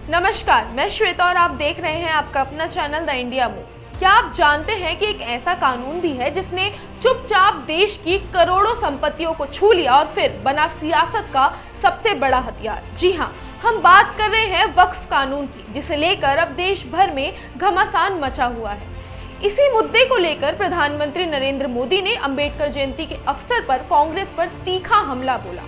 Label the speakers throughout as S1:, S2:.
S1: नमस्कार, मैं श्वेता और आप देख रहे हैं आपका अपना चैनल द इंडिया मूव्स। क्या आप जानते हैं कि एक ऐसा कानून भी है जिसने चुपचाप देश की करोड़ों संपत्तियों को छू लिया और फिर बना सियासत का सबसे बड़ा हथियार। जी हाँ, हम बात कर रहे हैं वक्फ कानून की, जिसे लेकर अब देश भर में घमासान मचा हुआ है। इसी मुद्दे को लेकर प्रधानमंत्री नरेंद्र मोदी ने अंबेडकर जयंती के अवसर पर कांग्रेस पर तीखा हमला बोला।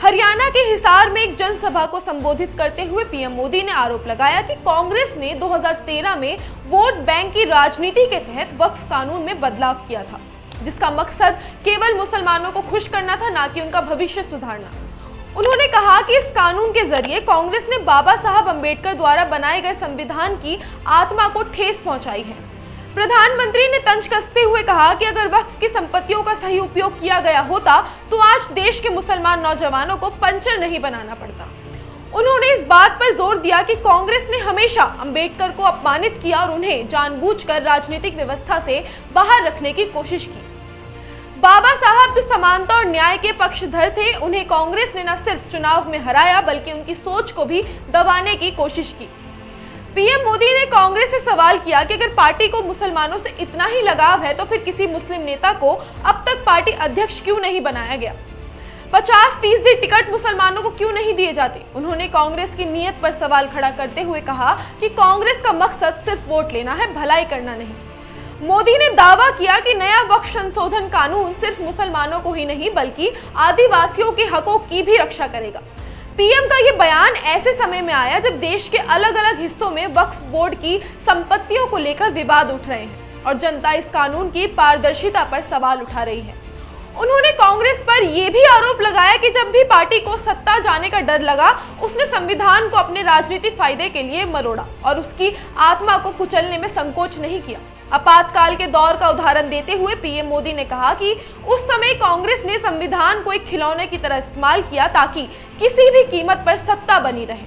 S1: हरियाणा के हिसार में एक जनसभा को संबोधित करते हुए पीएम मोदी ने आरोप लगाया कि कांग्रेस ने 2013 में वोट बैंक की राजनीति के तहत वक्फ कानून में बदलाव किया था, जिसका मकसद केवल मुसलमानों को खुश करना था, ना कि उनका भविष्य सुधारना। उन्होंने कहा कि इस कानून के जरिए कांग्रेस ने बाबा साहब अंबेडकर द्वारा बनाए गए संविधान की आत्मा को ठेस पहुंचाई है। प्रधानमंत्री ने तंज कसते हुए कहा कि अगर वक्फ की संपत्तियों का सही उपयोग किया गया होता तो आज देश के मुसलमान नौजवानों को पंचर नहीं बनाना पड़ता। उन्होंने इस बात पर जोर दिया कि कांग्रेस ने हमेशा अंबेडकर को अपमानित किया और उन्हें जानबूझकर राजनीतिक व्यवस्था से बाहर रखने की कोशिश की। बाबा साहब जो समानता और न्याय के पक्षधर थे, उन्हें कांग्रेस ने न सिर्फ चुनाव में हराया बल्कि उनकी सोच को भी दबाने की कोशिश की। पीएम मोदी ने कांग्रेस से सवाल किया कि अगर पार्टी को मुसलमानों से इतना ही लगाव है तो फिर किसी मुस्लिम नेता को अब तक पार्टी अध्यक्ष क्यों नहीं बनाया गया? 50% टिकट मुसलमानों को क्यों नहीं दिए जाते? उन्होंने कांग्रेस की नीयत पर सवाल खड़ा करते हुए कहा कि कांग्रेस का मकसद सिर्फ वोट लेना है, भलाई करना नहीं। मोदी ने दावा किया कि नया वक्फ संशोधन कानून सिर्फ मुसलमानों को ही नहीं बल्कि आदिवासियों के हकों की भी रक्षा करेगा। पीएम का ये बयान ऐसे समय में आया जब देश के अलग अलग हिस्सों में वक्फ बोर्ड की संपत्तियों को लेकर विवाद उठ रहे हैं और जनता इस कानून की पारदर्शिता पर सवाल उठा रही है। उन्होंने कांग्रेस पर यह भी आरोप लगाया कि जब भी पार्टी को सत्ता जाने का डर लगा, उसने संविधान को अपने राजनीतिक फायदे के लिए मरोड़ा और उसकी आत्मा को कुचलने में संकोच नहीं किया। आपातकाल के दौर का उदाहरण देते हुए पीएम मोदी ने कहा कि उस समय कांग्रेस ने संविधान को एक खिलौने की तरह इस्तेमाल किया ताकि किसी भी कीमत पर सत्ता बनी रहे।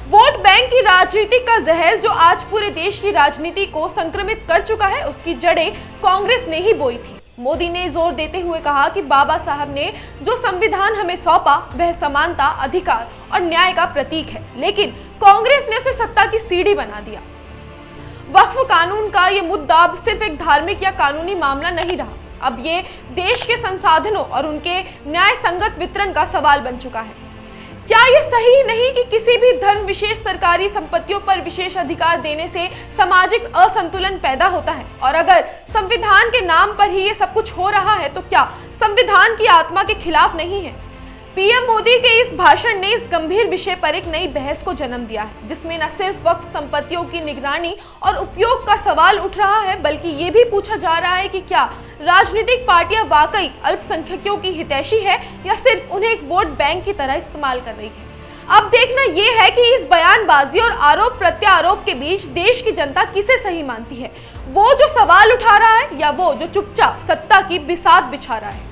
S1: वोट बैंक की राजनीति का जहर जो आज पूरे देश की राजनीति को संक्रमित कर चुका है, उसकी जड़ें कांग्रेस ने ही बोई थी। मोदी ने जोर देते हुए कहा कि बाबा साहब ने जो संविधान हमें सौंपा वह समानता, अधिकार और न्याय का प्रतीक है, लेकिन कांग्रेस ने उसे सत्ता की सीढ़ी बना दिया। वक्फ कानून का ये मुद्दा अब सिर्फ एक धार्मिक या कानूनी मामला नहीं रहा, अब ये देश के संसाधनों और उनके न्याय संगत वितरण का सवाल बन चुका है। क्या ये सही नहीं कि किसी भी धर्म विशेष सरकारी संपत्तियों पर विशेष अधिकार देने से सामाजिक असंतुलन पैदा होता है? और अगर संविधान के नाम पर ही ये सब कुछ हो रहा है तो क्या संविधान की आत्मा के खिलाफ नहीं है? पीएम मोदी के इस भाषण ने इस गंभीर विषय पर एक नई बहस को जन्म दिया है, जिसमें न सिर्फ वक्फ संपत्तियों की निगरानी और उपयोग का सवाल उठ रहा है बल्कि ये भी पूछा जा रहा है कि क्या राजनीतिक पार्टियां वाकई अल्पसंख्यकों की हितैषी है या सिर्फ उन्हें एक वोट बैंक की तरह इस्तेमाल कर रही है। अब देखना यह है कि इस बयानबाजी और आरोप प्रत्यारोप के बीच देश की जनता किसे सही मानती है, वो जो सवाल उठा रहा है या वो जो चुपचाप सत्ता की बिसात बिछा रहा है।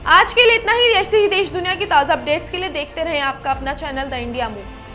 S1: आज के लिए इतना ही। ऐसे ही देश दुनिया की ताज़ा अपडेट्स के लिए देखते रहें आपका अपना चैनल द इंडिया मूव्स।